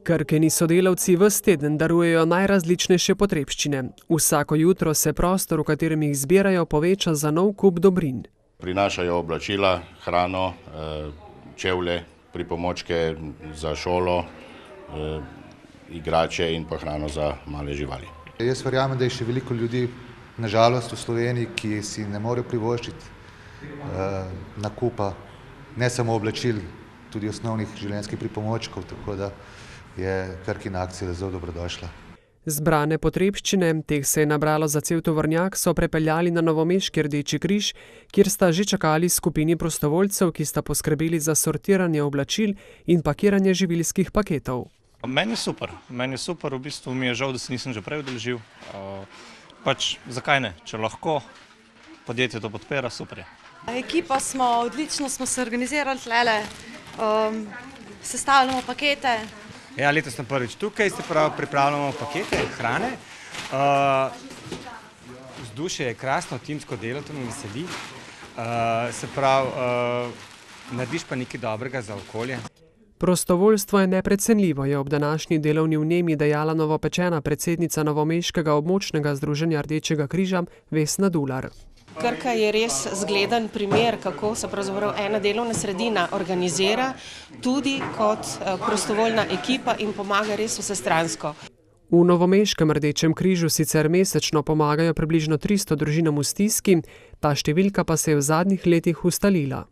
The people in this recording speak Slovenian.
Krkini sodelavci ves teden darujejo najrazličnejše potrebščine. Vsako jutro se prostor, v katerem jih zbirajo, poveča za nov kup dobrin. Prinašajo oblačila, hrano, čevlje, pripomočke za šolo, igrače in pa hrano za male živali. Jaz verjamem, da je še veliko ljudi, nažalost v Sloveniji, ki si ne morejo privoščiti nakupa ne samo oblačil, tudi osnovnih življenjskih pripomočkov, tako da je Krkina akcija zelo dobrodošla. Zbrane potrebščine, teh se je nabralo za cel tovornjak, so prepeljali na novomeški Rdeči križ, kjer sta že čakali skupini prostovoljcev, ki sta poskrbeli za sortiranje oblačil in pakiranje živilskih paketov. Meni je super, v bistvu mi je žal, da se nisem že prej udeležil. Zakaj ne, če lahko podjetje to podpira, super je. Ekipa odlično smo se organizirali tlele, sestavljamo pakete. Ja, letos sem prvič tukaj, pripravljamo pakete, hrane. Vzdušje je krasno, timsko delo, to me veseli. Narediš pa nekaj dobrega za okolje. Prostovoljstvo je neprecenljivo, je ob današnji delovni vnemi dejala novopečena predsednica novomeškega območnega združenja Rdečega križa Vesna Dular. Krka je res zgleden primer, kako se pravzaprav ena delovna sredina organizira tudi kot prostovoljna ekipa in pomaga res vsestransko. V novomeškem Rdečem križu sicer mesečno pomagajo približno 300 družinam v stiski, ta številka pa se je v zadnjih letih ustalila.